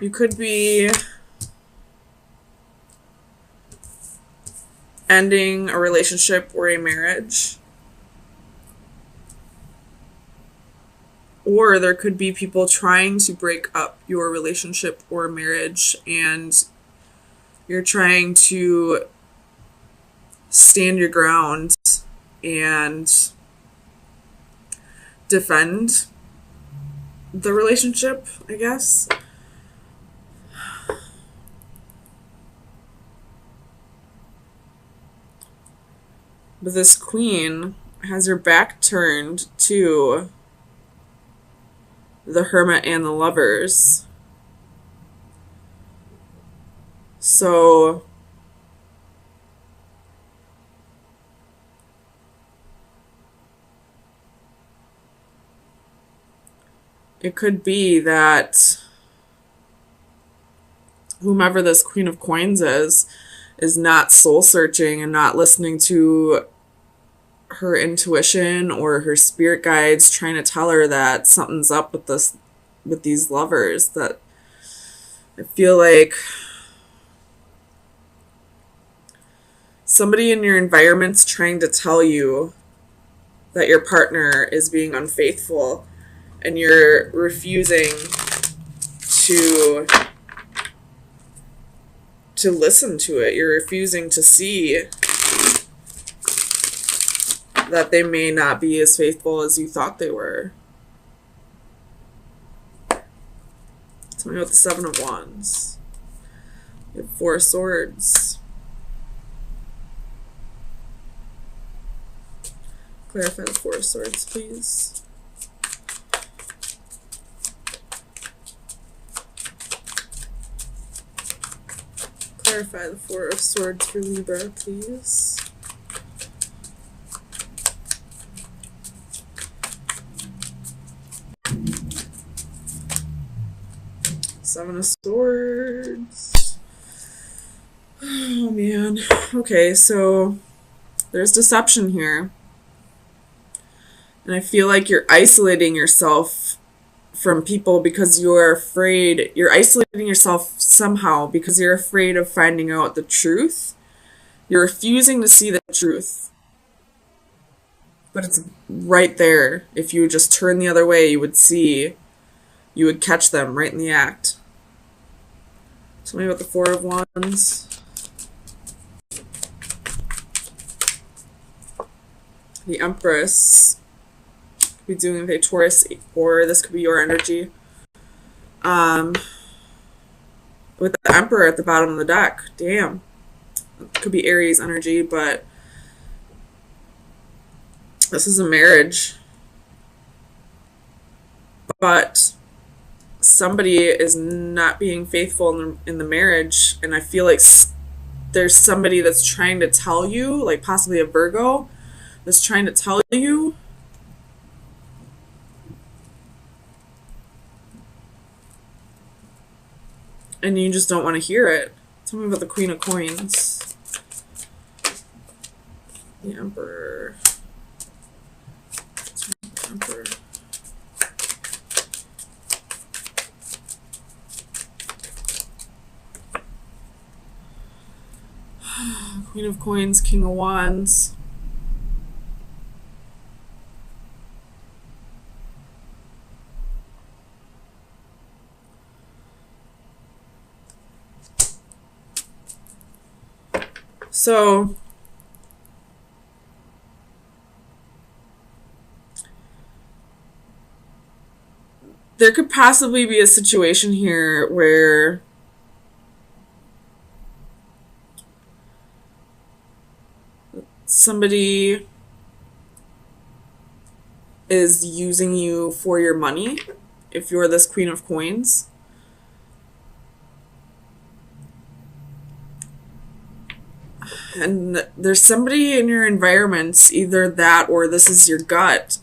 You could be ending a relationship or a marriage. Or there could be people trying to break up your relationship or marriage, and you're trying to stand your ground and defend the relationship, I guess. But this queen has her back turned to the hermit and the lovers. So it could be that whomever this Queen of Coins is not soul searching and not listening to her intuition or her spirit guides trying to tell her that something's up with these lovers. That I feel like somebody in your environment's trying to tell you that your partner is being unfaithful, and you're refusing to listen to it. You're refusing to see that they may not be as faithful as you thought they were. Tell me about the Seven of Wands. You have Four of Swords. Clarify the Four of Swords, please. Clarify the Four of Swords for Libra, please. Seven of Swords. Oh, man. Okay, so there's deception here. And I feel like you're isolating yourself from people because you're afraid. You're isolating yourself somehow because you're afraid of finding out the truth. You're refusing to see the truth. But it's right there. If you would just turn the other way, you would catch them right in the act. Tell me about the Four of Wands. The Empress. Could be doing with a Taurus, or this could be your energy. With the Emperor at the bottom of the deck. Damn. It could be Aries energy, but this is a marriage. But somebody is not being faithful in the marriage, and I feel like there's somebody that's trying to tell you, like possibly a Virgo, that's trying to tell you and you just don't want to hear it. Tell me about the Queen of Coins. The Emperor. Emperor. Queen of Coins, King of Wands. So there could possibly be a situation here where somebody is using you for your money if you're this Queen of Coins. And there's somebody in your environment, either that or this is your gut,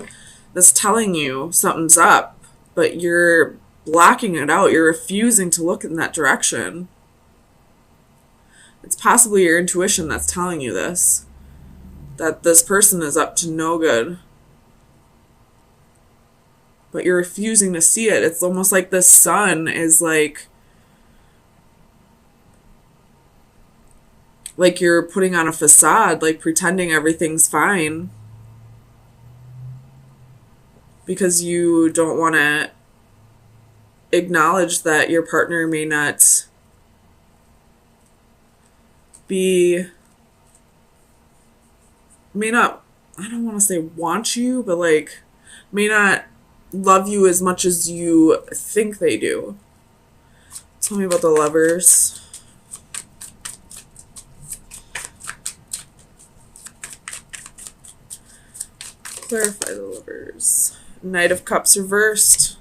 that's telling you something's up, but you're blocking it out. You're refusing to look in that direction. It's possibly your intuition that's telling you this, that this person is up to no good. But you're refusing to see it. It's almost like the sun is like like you're putting on a facade, like pretending everything's fine because you don't want to acknowledge that your partner may not be, may not, I don't want to say want you, but like may not love you as much as you think they do. Tell me about the Lovers. Clarify the Lovers. Knight of Cups reversed.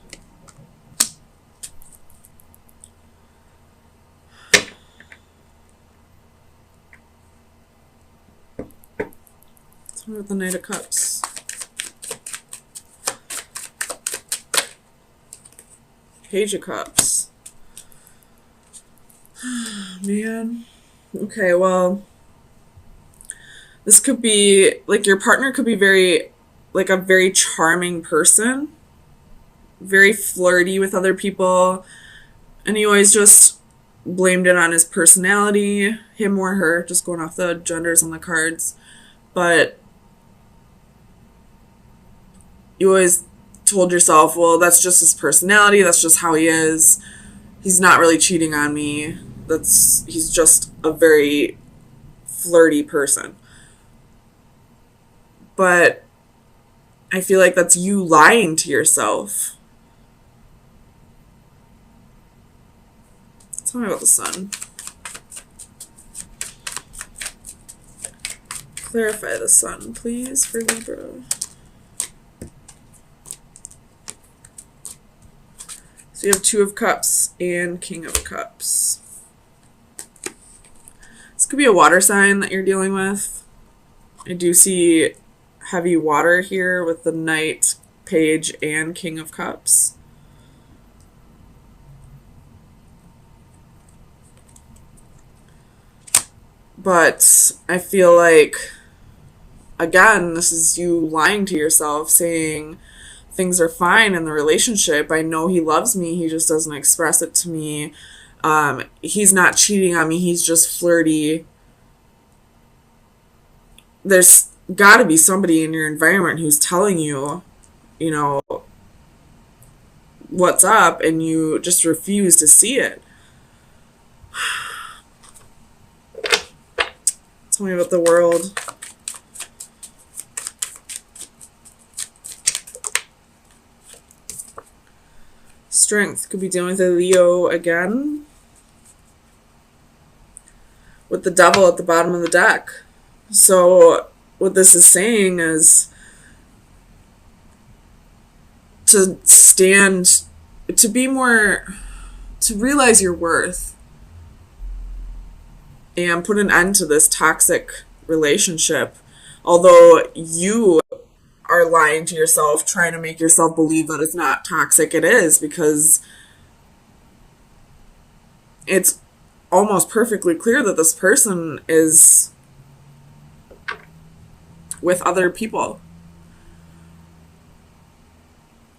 Tell me about the Knight of Cups. Page of Cups. Man. Okay, well, this could be, like, your partner could be very, like, a very charming person, very flirty with other people, and he always just blamed it on his personality, him or her, just going off the genders on the cards. But you always told yourself, well, that's just his personality, that's just how he is. He's not really cheating on me. He's just a very flirty person. But I feel like that's you lying to yourself. Tell me about the Sun. Clarify the Sun, please, for Libra. So you have Two of Cups and King of Cups. This could be a water sign that you're dealing with. I do see heavy water here with the Knight, Page, and King of Cups. But I feel like, again, this is you lying to yourself, saying things are fine in the relationship. I know he loves me. He just doesn't express it to me. He's not cheating on me. He's just flirty. There's got to be somebody in your environment who's telling you, you know, what's up, and you just refuse to see it. Tell me about the World. Strength. Could be dealing with a Leo again. With the Devil at the bottom of the deck. So what this is saying is to stand, to be more, to realize your worth and put an end to this toxic relationship. Although you are lying to yourself, trying to make yourself believe that it's not toxic, it is, because it's almost perfectly clear that this person is with other people.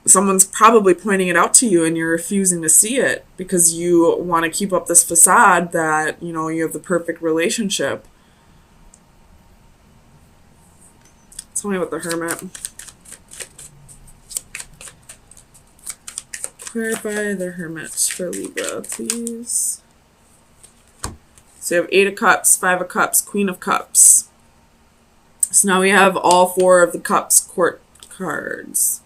Someone's probably pointing it out to you and you're refusing to see it because you want to keep up this facade that, you know, you have the perfect relationship. Tell me about the Hermit. Clarify the Hermit for Libra, please. So you have Eight of Cups, Five of Cups, Queen of Cups. So now we have all four of the Cups court cards.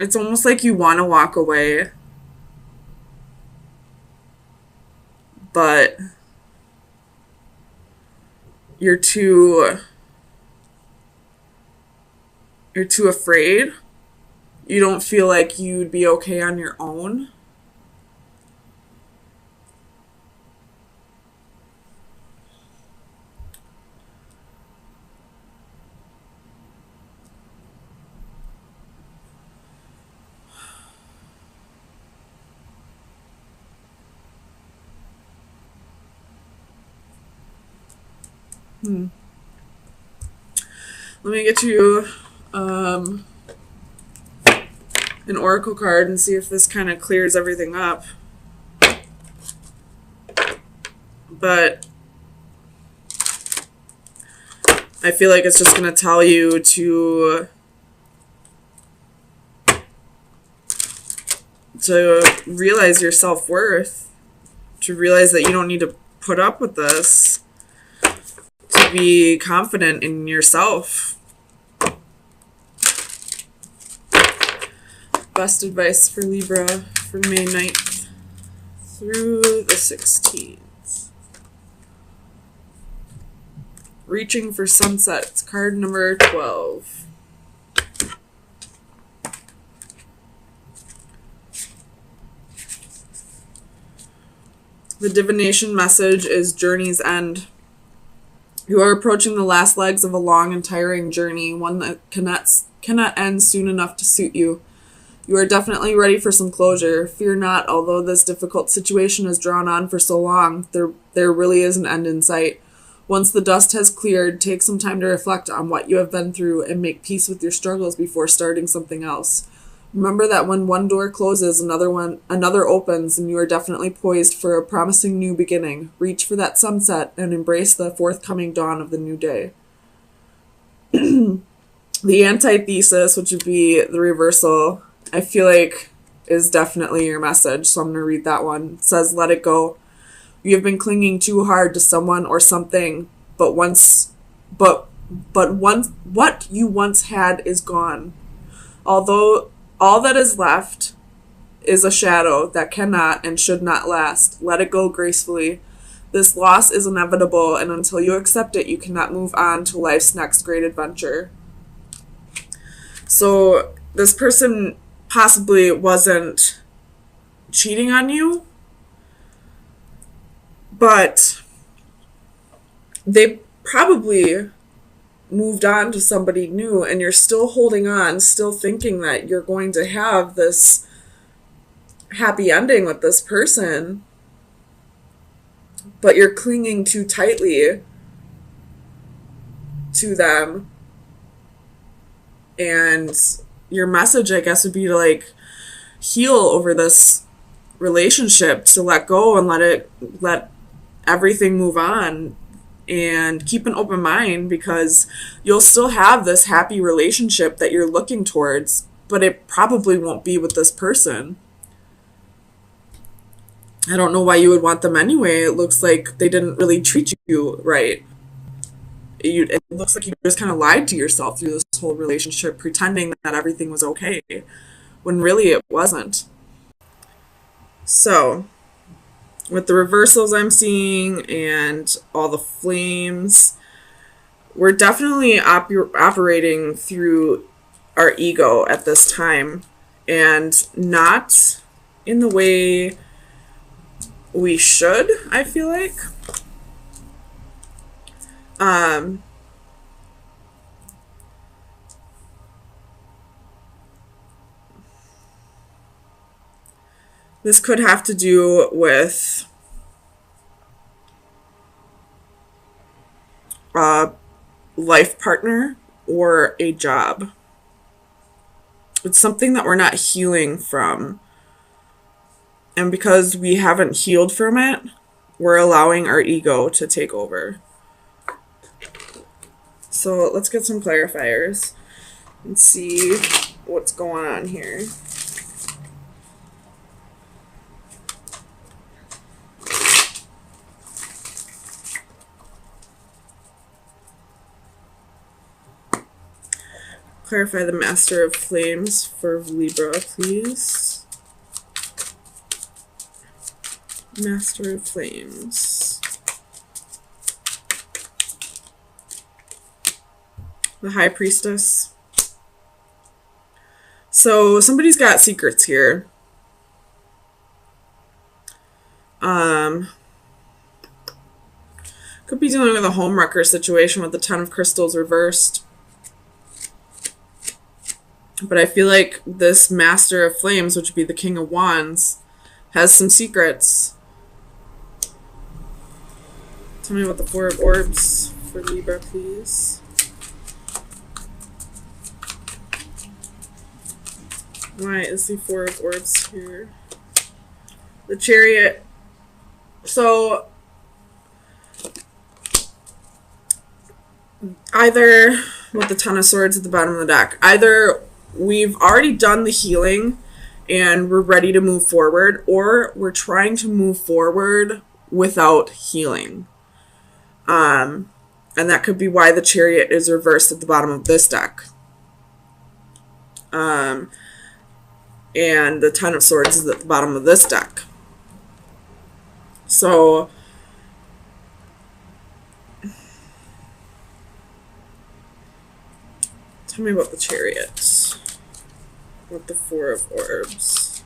It's almost like you want to walk away, but you're too afraid. You don't feel like you'd be okay on your own. Let me get you an oracle card and see if this kind of clears everything up. But I feel like it's just going to tell you to realize your self-worth, to realize that you don't need to put up with this, to be confident in yourself. Best advice for Libra for May 9th through the 16th. Reaching for Sunset. It's card number 12. The divination message is journey's end. You are approaching the last legs of a long and tiring journey, one that cannot end soon enough to suit you. You are definitely ready for some closure. Fear not, although this difficult situation has drawn on for so long, there really is an end in sight. Once the dust has cleared, take some time to reflect on what you have been through and make peace with your struggles before starting something else. Remember that when one door closes, another opens, and you are definitely poised for a promising new beginning. Reach for that sunset and embrace the forthcoming dawn of the new day. The antithesis, which would be the reversal, I feel like is definitely your message, so I'm going to read that one. It says, let it go. You have been clinging too hard to someone or something, but what you once had is gone. Although all that is left is a shadow that cannot and should not last. Let it go gracefully. This loss is inevitable, and until you accept it, you cannot move on to life's next great adventure. So this person possibly wasn't cheating on you, but they probably moved on to somebody new, and you're still holding on, still thinking that you're going to have this happy ending with this person, but you're clinging too tightly to them. And your message, I guess, would be to like heal over this relationship, to let go and let everything move on, and keep an open mind, because you'll still have this happy relationship that you're looking towards, but it probably won't be with this person. I don't know why you would want them anyway. It looks like they didn't really treat you right. It looks like you just kind of lied to yourself through this whole relationship, pretending that everything was okay, when really it wasn't. So with the reversals I'm seeing and all the flames, we're definitely operating through our ego at this time, and not in the way we should, I feel like. This could have to do with a life partner or a job. It's something that we're not healing from. And because we haven't healed from it, we're allowing our ego to take over. So let's get some clarifiers and see what's going on here. Clarify the Master of Flames for Libra, please. Master of Flames. The High Priestess. So somebody's got secrets here. Could be dealing with a homewrecker situation with the Ten of Crystals reversed. But I feel like this Master of Flames, which would be the King of Wands, has some secrets. Tell me about the Four of Orbs for Libra, please. Why is the Four of Orbs here? The Chariot. So, either, with the Ten of Swords at the bottom of the deck, either we've already done the healing and we're ready to move forward, or we're trying to move forward without healing. And that could be why the Chariot is reversed at the bottom of this deck. And the Ten of Swords is at the bottom of this deck. So, tell me about the Chariot with the Four of Orbs.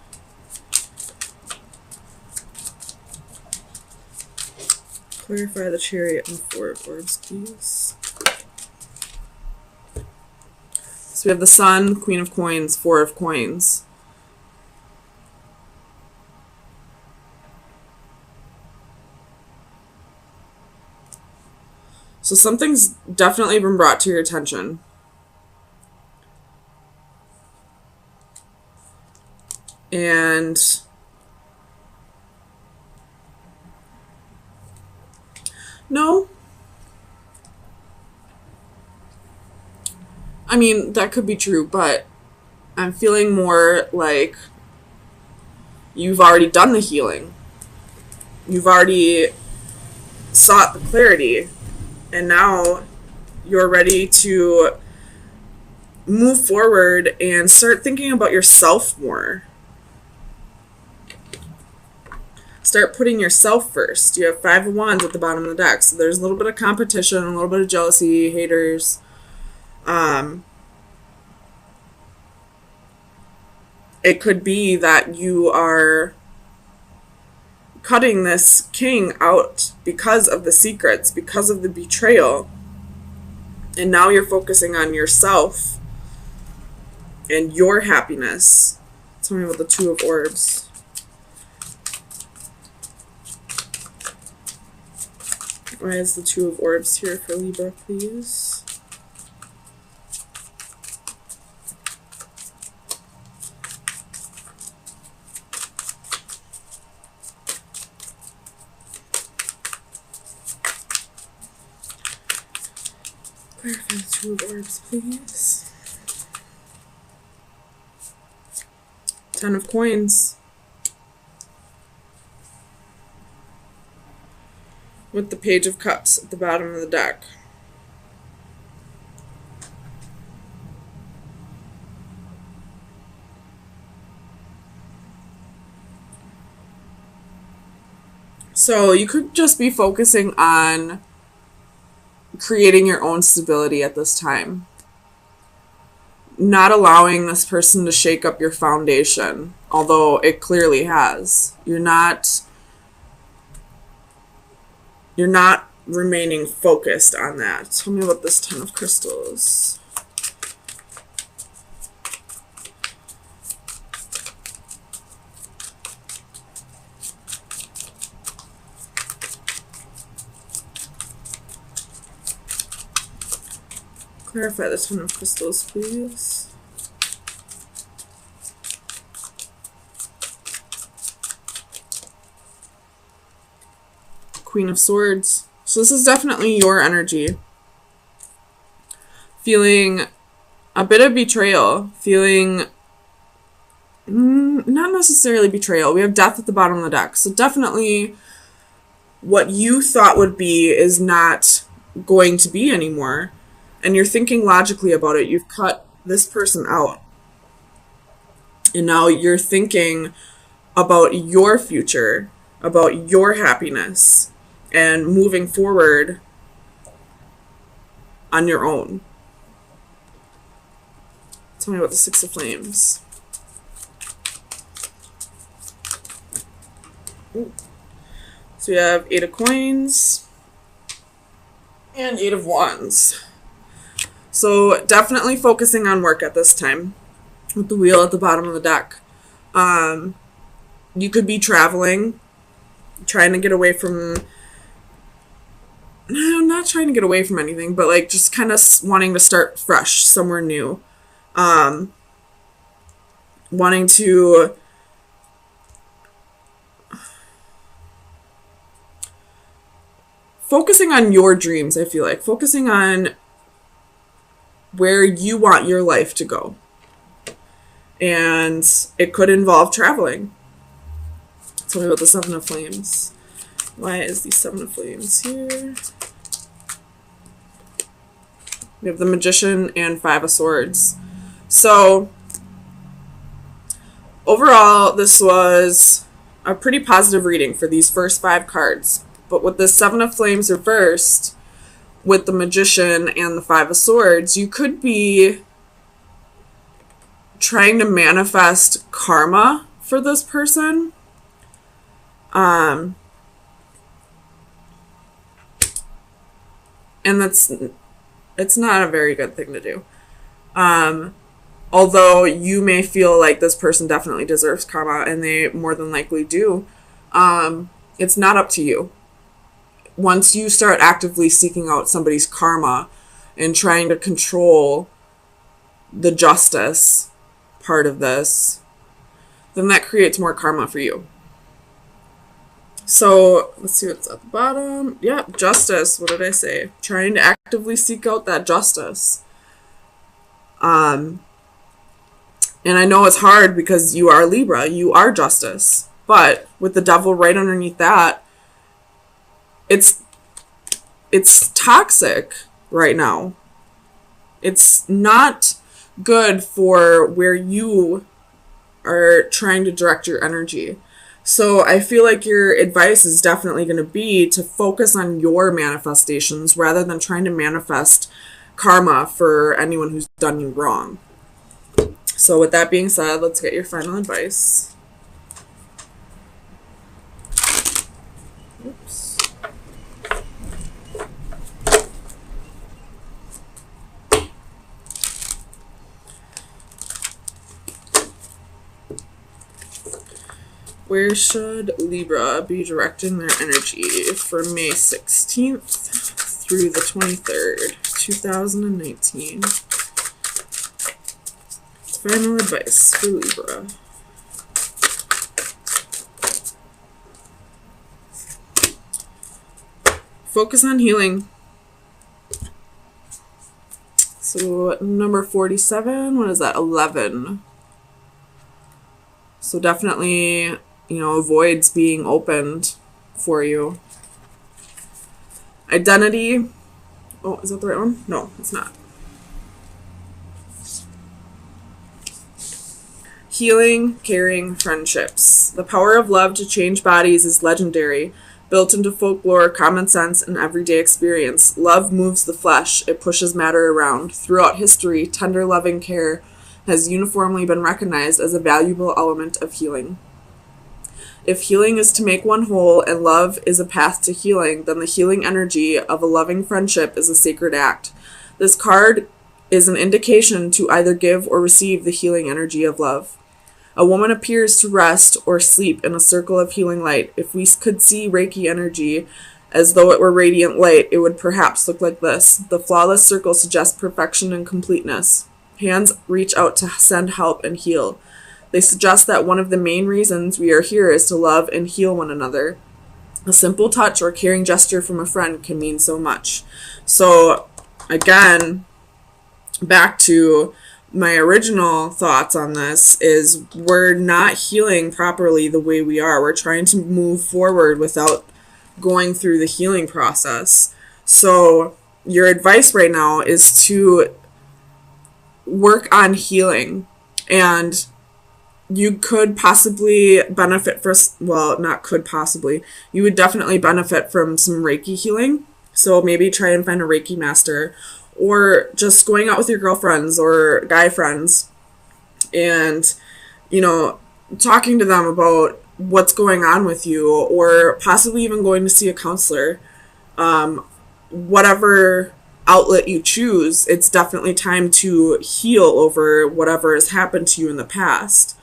Clarify the Chariot and Four of Orbs, please. So we have the Sun, Queen of Coins, Four of Coins. So something's definitely been brought to your attention. And no, I mean, that could be true, but I'm feeling more like you've already done the healing. You've already sought the clarity, and now you're ready to move forward and start thinking about yourself more. Start putting yourself first. You have Five of Wands at the bottom of the deck, so there's a little bit of competition, a little bit of jealousy, haters. It could be that you are cutting this king out because of the secrets, because of the betrayal, and now you're focusing on yourself and your happiness. Tell me about the Two of Orbs. Why is the Two of Orbs here for Libra, please? Clarify the Two of Orbs, please. Ten of Coins. With the Page of Cups at the bottom of the deck. So you could just be focusing on creating your own stability at this time. Not allowing this person to shake up your foundation, although it clearly has. You're not remaining focused on that. Tell me about this Ten of Crystals. Clarify the Ten of Crystals, please. Queen of Swords. So this is definitely your energy. Feeling a bit of betrayal. Feeling not necessarily betrayal. We have Death at the bottom of the deck. So definitely what you thought would be is not going to be anymore. And you're thinking logically about it. You've cut this person out. And now you're thinking about your future, about your happiness, and moving forward on your own. Tell me about the Six of Flames. Ooh. So we have Eight of Coins and Eight of Wands. So definitely focusing on work at this time with the Wheel at the bottom of the deck. You could be traveling, trying to get away from I'm not trying to get away from anything, but like just kind of wanting to start fresh somewhere new. Wanting to focusing on your dreams, I feel like. Focusing on where you want your life to go. And it could involve traveling. Tell me about the Seven of Flames. Why is the Seven of Flames here? We have the Magician and Five of Swords. So, overall, this was a pretty positive reading for these first 5 cards. But with the Seven of Flames reversed, with the Magician and the Five of Swords, you could be trying to manifest karma for this person. And it's not a very good thing to do. Although you may feel like this person definitely deserves karma, and they more than likely do, it's not up to you. Once you start actively seeking out somebody's karma and trying to control the justice part of this, then that creates more karma for you. So, let's see what's at the bottom. Yeah, justice. What did I say? Trying to actively seek out that justice. And I know it's hard because you are Libra. You are justice. But with the devil right underneath that, it's toxic right now. It's not good for where you are trying to direct your energy. So I feel like your advice is definitely going to be to focus on your manifestations rather than trying to manifest karma for anyone who's done you wrong. So with that being said, let's get your final advice. Oops. Where should Libra be directing their energy for May 16th through the 23rd, 2019? Final advice for Libra. Focus on healing. So number 47, what is that? 11. So definitely, voids being opened for you. Identity. Oh, is that the right one? No, it's not. Healing, caring, friendships. The power of love to change bodies is legendary. Built into folklore, common sense, and everyday experience, love moves the flesh. It pushes matter around. Throughout history, tender, loving care has uniformly been recognized as a valuable element of healing. If healing is to make one whole and love is a path to healing, then the healing energy of a loving friendship is a sacred act. This card is an indication to either give or receive the healing energy of love. A woman appears to rest or sleep in a circle of healing light. If we could see Reiki energy as though it were radiant light, it would perhaps look like this. The flawless circle suggests perfection and completeness. Hands reach out to send help and heal. They suggest that one of the main reasons we are here is to love and heal one another. A simple touch or caring gesture from a friend can mean so much. So, again, back to my original thoughts on this is we're not healing properly the way we are. We're trying to move forward without going through the healing process. So your advice right now is to work on healing, and you could possibly benefit you would definitely benefit from some Reiki healing. So maybe try and find a Reiki master, or just going out with your girlfriends or guy friends and, talking to them about what's going on with you, or possibly even going to see a counselor. Whatever outlet you choose, it's definitely time to heal over whatever has happened to you in the past.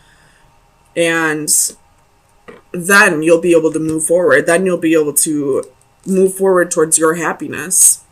And then you'll be able to move forward. Then you'll be able to move forward towards your happiness.